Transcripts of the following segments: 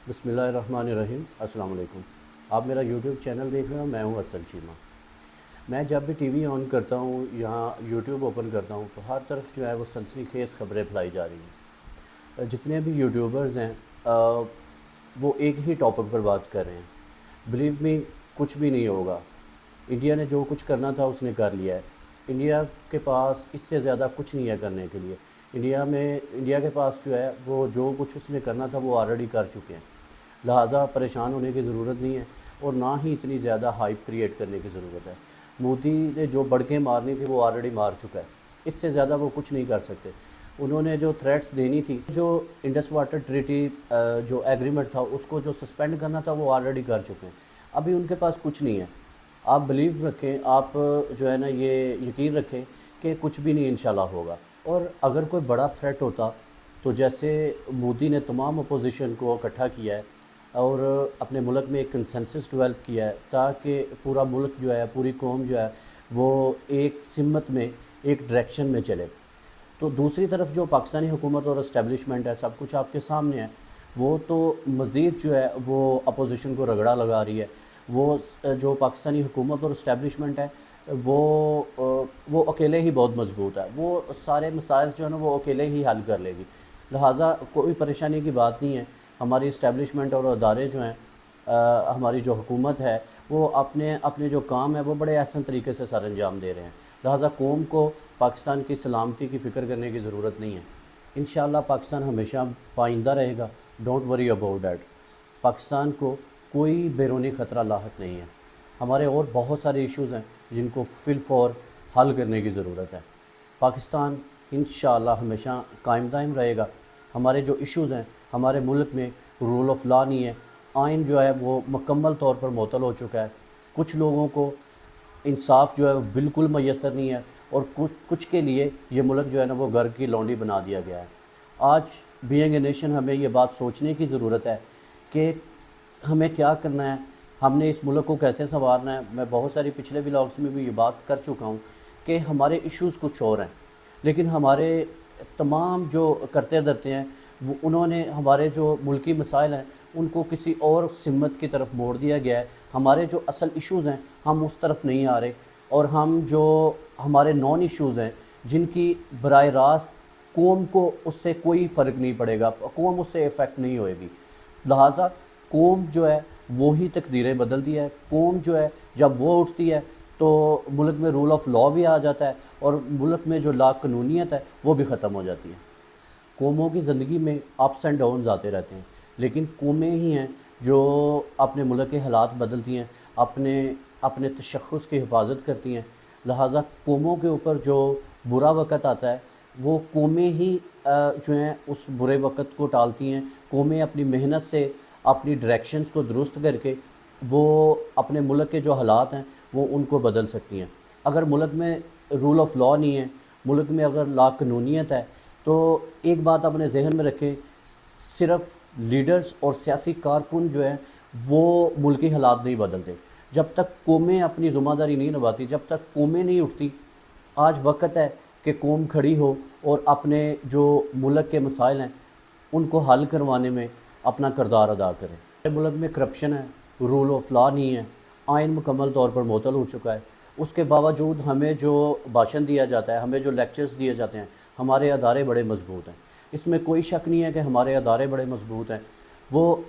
बिस्मिल्लाहिर्रहमानिर्रहीम। अस्सलाम वालेकुम। आप मेरा यूट्यूब चैनल देख रहे हो, मैं हूं असल चीमा। मैं जब भी टीवी ऑन करता हूं या यूट्यूब ओपन करता हूं तो हर तरफ जो है वो सनसनीखेज़ खबरें फैलाई जा रही हैं। जितने भी यूट्यूबर्स हैं वो एक ही टॉपिक पर बात कर रहे हैं। बिलीव मी, कुछ भी नहीं होगा। इंडिया ने जो कुछ करना था उसने कर लिया है। इंडिया के पास इससे ज़्यादा कुछ नहीं है करने के लिए। इंडिया के पास जो है वो जो कुछ उसने करना था वो ऑलरेडी कर चुके हैं। लिहाजा परेशान होने की ज़रूरत नहीं है और ना ही इतनी ज़्यादा हाइप क्रिएट करने की ज़रूरत है। मोदी ने जो बढ़के मारनी थी वो ऑलरेडी मार चुका है। इससे ज़्यादा वो कुछ नहीं कर सकते। उन्होंने जो थ्रेट्स देनी थी, जो इंडस वाटर ट्रीटी जो एग्रीमेंट था उसको जो सस्पेंड करना था वो ऑलरेडी कर चुके हैं। अभी उनके पास कुछ नहीं है। आप बिलीव रखें, आप जो है ना ये यकीन रखें कि कुछ भी नहीं इंशाल्लाह होगा। और अगर कोई बड़ा थ्रेट होता तो जैसे मोदी ने तमाम अपोजिशन को इकट्ठा किया है और अपने मुल्क में एक कंसेंसस डेवलप किया है ताकि पूरा मुल्क जो है, पूरी कौम जो है वो एक सिमत में, एक डायरेक्शन में चले। तो दूसरी तरफ जो पाकिस्तानी हुकूमत और इस्टेब्लिशमेंट है, सब कुछ आपके सामने है। वो तो मज़ीद जो है वो अपोजिशन को रगड़ा लगा रही है। वो जो पाकिस्तानी हुकूमत और इस्टेब्लिशमेंट है वो अकेले ही बहुत मजबूत है। वो सारे मसाइल जो है ना वो अकेले ही हल कर लेगी। लिहाजा कोई परेशानी की बात नहीं है। हमारी इस्टेब्लिशमेंट और अदारे जो हैं, हमारी जो हुकूमत है वो अपने अपने जो काम है वो बड़े आसान तरीके से सर अंजाम दे रहे हैं। लिहाजा कौम को पाकिस्तान की सलामती की फ़िक्र करने की ज़रूरत नहीं है। इंशाअल्लाह पाकिस्तान हमेशा पाइंदा रहेगा। Don't worry about that. Pakistan को कोई बैरूनी ख़तरा लाहक नहीं है। हमारे और बहुत सारे इश्यूज़ हैं जिनको फिल फॉर हल करने की ज़रूरत है। पाकिस्तान इंशाअल्लाह हमेशा कायम दायम रहेगा। हमारे जो इश्यूज़ हैं, हमारे मुल्क में रूल ऑफ़ लॉ नहीं है। आइन जो है वो मुकम्मल तौर पर मुअत्तल हो चुका है। कुछ लोगों को इंसाफ जो है वो बिल्कुल मैसर नहीं है और कुछ के लिए ये मुल्क जो है ना वो घर की लौंडी बना दिया गया है। आज बीइंग ए नेशन हमें ये बात सोचने की ज़रूरत है कि हमें क्या करना है, हमने इस मुल्क को कैसे संवारना है। मैं बहुत सारी पिछले व्लॉग्स में भी ये बात कर चुका हूँ कि हमारे इश्यूज़ कुछ और हैं, लेकिन हमारे तमाम जो करते धरते हैं वो उन्होंने हमारे जो मुल्की मसाइल हैं उनको किसी और सिमत की तरफ मोड़ दिया गया है। हमारे जो असल इश्यूज़ हैं हम उस तरफ नहीं आ रहे और हम जो हमारे नॉन इश्यूज़ हैं जिनकी बराह रास्त कौम को उससे कोई फ़र्क नहीं पड़ेगा, कौम उससे इफ़ेक्ट नहीं होएगी। लिहाजा कौम जो है वो ही तकदीरें बदलती है। कौम जो है जब वो उठती है तो मुल्क में रूल ऑफ़ लॉ भी आ जाता है और मुल्क में जो ला कानूनियत है वो भी ख़त्म हो जाती है। कौमों की ज़िंदगी में अप्स एंड डाउन्स आते रहते हैं, लेकिन कौमें ही हैं जो अपने मुल्क के हालात बदलती हैं, अपने अपने तशख़्ख़ुस की हिफाजत करती हैं। लिहाजा कौमों के ऊपर जो बुरा वक़्त आता है वो कौमें ही जो हैं उस बुरे वक़्त को टालती हैं। कौमें अपनी मेहनत से अपनी डायरेक्शंस को दुरुस्त करके वो अपने मुल्क के जो हालात हैं वो उनको बदल सकती हैं। अगर मुल्क में रूल ऑफ़ लॉ नहीं है, मुल्क में अगर ला कानूनियत है, तो एक बात अपने जहन में रखें, सिर्फ़ लीडर्स और सियासी कारकुन जो हैं वो मुल्की हालात नहीं बदलते। जब तक कौमें अपनी ज़िम्मेदारी नहीं निभाती, जब तक कौमें नहीं उठती, आज वक्त है कि कौम खड़ी हो और अपने जो मुल्क के मसाइल हैं उनको हल करवाने में अपना किरदार अदा करें। हमारे मुल्क में करप्शन है, रूल ऑफ़ लॉ नहीं है, आइन मुकम्मल तौर पर मुअत्तल हो चुका है। उसके बावजूद हमें जो भाषण दिया जाता है, हमें जो लेक्चर्स दिए जाते हैं, हमारे अदारे बड़े मजबूत हैं। इसमें कोई शक नहीं है कि हमारे अदारे बड़े मजबूत हैं। वो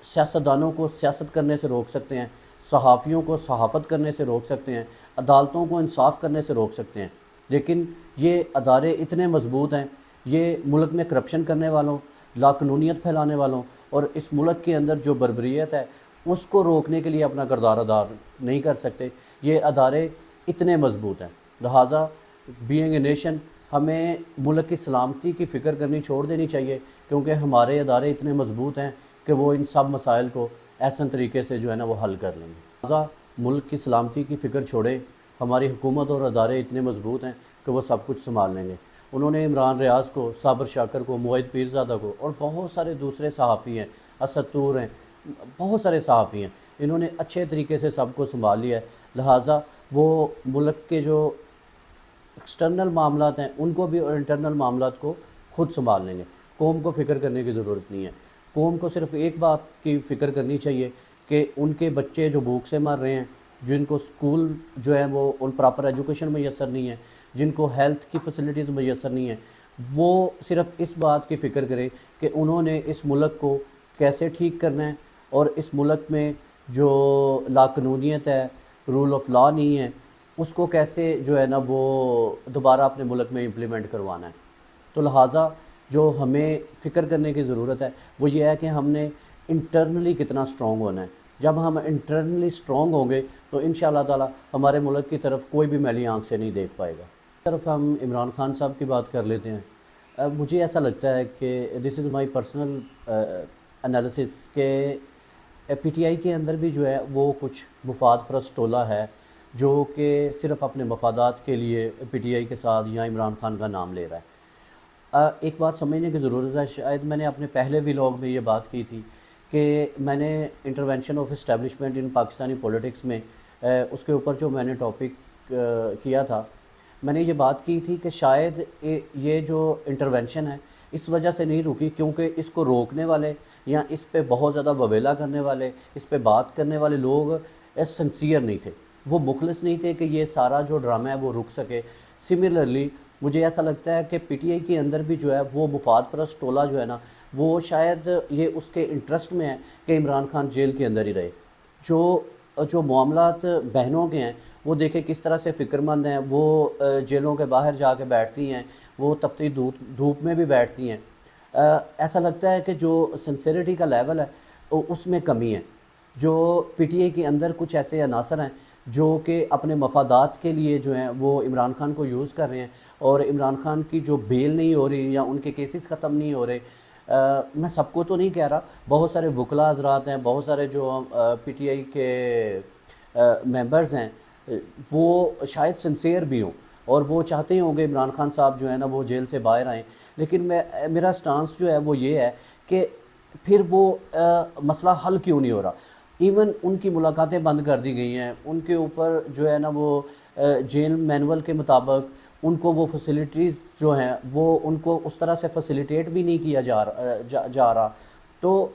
सियासतदानों को सियासत करने से रोक सकते हैं, सहाफ़ियों को सहाफ़त करने से रोक सकते हैं, अदालतों को इंसाफ़ करने से रोक सकते हैं। लेकिन ये अदारे इतने मजबूत हैं, ये मुल्क में करप्शन करने वालों, लाकानूनियत फैलाने वालों और इस मुल्क के अंदर जो बर्बरियत है उसको रोकने के लिए अपना किरदार अदा नहीं कर सकते। ये अदारे इतने मजबूत हैं। लिहाजा बीइंग ए नेशन हमें मुल्क की सलामती की फ़िक्र करनी छोड़ देनी चाहिए, क्योंकि हमारे अदारे इतने मजबूत हैं कि वो इन सब मसाइल को ऐसा तरीके से जो है ना वो हल कर लेंगे। लिहाजा मुल्क की सलामती की फ़िक्र छोड़े। हमारी हुकूमत और अदारे इतने मजबूत हैं कि वो सब कुछ संभाल लेंगे। उन्होंने इमरान रियाज़ को, साबर शाकर को, मुईद पीरज़ादा को और बहुत सारे दूसरे सहाफ़ी हैं, असद तूर हैं, बहुत सारे सहाफ़ी हैं, इन्होंने अच्छे तरीके से सबको संभाल लिया है। लिहाजा वो मुल्क के जो एक्सटर्नल मामलात हैं उनको भी और इंटरनल मामलात को ख़ुद संभाल लेंगे। कौम को फ़िक्र करने की ज़रूरत नहीं है। قوم کو صرف ایک بات کی فکر کرنی چاہیے کہ ان کے بچے جو بھوک سے مر رہے ہیں، جن کو سکول جو ہے وہ ان پراپر ایجوکیشن میسر نہیں ہے، جن کو ہیلتھ کی فیسلٹیز میسر نہیں ہیں، وہ صرف اس بات کی فکر کرے کہ انہوں نے اس ملک کو کیسے ٹھیک کرنا ہے، اور اس ملک میں جو لاقانونیت ہے، رول آف لا نہیں ہے، اس کو کیسے جو ہے نا وہ دوبارہ اپنے ملک میں امپلیمنٹ کروانا ہے۔ تو لہٰذا جو ہمیں فکر کرنے کی ضرورت ہے وہ یہ ہے کہ ہم نے انٹرنلی کتنا سٹرونگ ہونا ہے۔ جب ہم انٹرنلی سٹرونگ ہوں گے تو انشاءاللہ تعالی ہمارے ملک کی طرف کوئی بھی میلی آنکھ سے نہیں دیکھ پائے گا۔ طرف ہم عمران خان صاحب کی بات کر لیتے ہیں۔ مجھے ایسا لگتا ہے کہ دس از مائی پرسنل انالیسس کہ پی ٹی آئی کے اندر بھی جو ہے وہ کچھ مفاد پرست ٹولہ ہے جو کہ صرف اپنے مفادات کے لیے پی ٹی آئی کے ساتھ یا عمران خان کا نام لے رہا ہے۔ ایک بات سمجھنے کی ضرورت ہے، شاید میں نے اپنے پہلے ولاگ میں یہ بات کی تھی کہ میں نے intervention of establishment in Pakistani politics میں اس کے اوپر جو میں نے ٹاپک کیا تھا، میں نے یہ بات کی تھی کہ شاید یہ جو انٹرونشن ہے اس وجہ سے نہیں رکی کیونکہ اس کو روکنے والے یا اس پہ بہت زیادہ وویلا کرنے والے، اس پہ بات کرنے والے لوگ سنسیئر نہیں تھے، وہ مخلص نہیں تھے کہ یہ سارا جو ڈرامہ ہے وہ رک سکے۔ سملرلی مجھے ایسا لگتا ہے کہ پی ٹی آئی کے اندر بھی جو ہے وہ مفاد پرست ٹولہ جو ہے نا وہ شاید یہ اس کے انٹرسٹ میں ہے کہ عمران خان جیل کے اندر ہی رہے۔ جو معاملات بہنوں کے ہیں وہ دیکھیں کس طرح سے فکر مند ہیں، وہ جیلوں کے باہر جا کے بیٹھتی ہیں، وہ تپتی دھوپ میں بھی بیٹھتی ہیں۔ ایسا لگتا ہے کہ جو سنسیریٹی کا لیول ہے اس میں کمی ہے۔ جو پی ٹی آئی کے اندر کچھ ایسے عناصر ہیں جو کہ اپنے مفادات کے لیے جو ہیں وہ عمران خان کو یوز کر رہے ہیں، اور عمران خان کی جو بیل نہیں ہو رہی یا ان کے کیسز ختم نہیں ہو رہے، میں سب کو تو نہیں کہہ رہا، بہت سارے وکلاء حضرات ہیں، بہت سارے جو پی ٹی آئی کے ممبرز ہیں وہ شاید سنسیئر بھی ہوں اور وہ چاہتے ہوں گے عمران خان صاحب جو ہے نا وہ جیل سے باہر آئیں، لیکن میرا سٹانس جو ہے وہ یہ ہے کہ پھر وہ مسئلہ حل کیوں نہیں ہو رہا۔ ایون ان کی ملاقاتیں بند کر دی گئی ہیں، ان کے اوپر جو ہے نا وہ جیل مینول کے مطابق ان کو وہ فیسلٹیز جو ہیں وہ ان کو اس طرح سے فیسیلیٹیٹ بھی نہیں کیا جا رہا۔ تو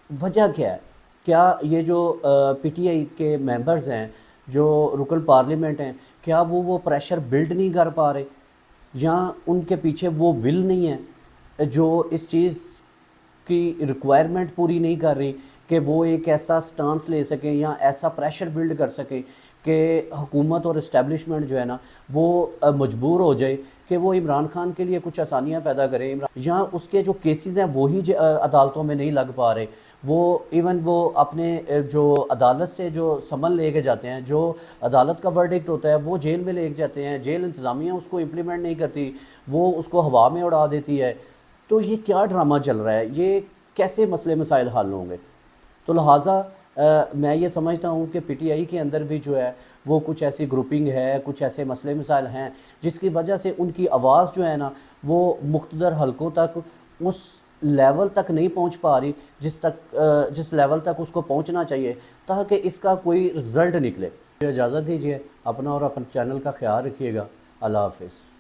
وجہ کیا ہے؟ کیا یہ جو پی ٹی آئی کے ممبرز ہیں، جو رکن پارلیمنٹ ہیں، کیا وہ پریشر بلڈ نہیں کر پا رہے، یا ان کے پیچھے وہ ول نہیں ہے جو اس چیز کی ریکوائرمنٹ پوری نہیں کر رہی کہ وہ ایک ایسا سٹانس لے سکیں یا ایسا پریشر بلڈ کر سکیں کہ حکومت اور اسٹیبلشمنٹ جو ہے نا وہ مجبور ہو جائے کہ وہ عمران خان کے لیے کچھ آسانیاں پیدا کرے، یا اس کے جو کیسز ہیں وہی عدالتوں میں نہیں لگ پا رہے، وہ ایون وہ اپنے جو عدالت سے جو سمن لے کے جاتے ہیں، جو عدالت کا ورڈکٹ ہوتا ہے وہ جیل میں لے کے جاتے ہیں، جیل انتظامیہ اس کو امپلیمنٹ نہیں کرتی، وہ اس کو ہوا میں اڑا دیتی ہے۔ تو یہ کیا ڈرامہ چل رہا ہے؟ یہ کیسے مسئلے مسائل حل ہوں گے؟ تو لہٰذا میں یہ سمجھتا ہوں کہ پی ٹی آئی کے اندر بھی جو ہے وہ کچھ ایسی گروپنگ ہے، کچھ ایسے مسئلے مسائل ہیں جس کی وجہ سے ان کی آواز جو ہے نا وہ مقتدر حلقوں تک اس لیول تک نہیں پہنچ پا رہی جس لیول تک اس کو پہنچنا چاہیے تاکہ اس کا کوئی رزلٹ نکلے۔ اجازت دیجیے، اپنا اور اپنے چینل کا خیال رکھیے گا۔ اللہ حافظ۔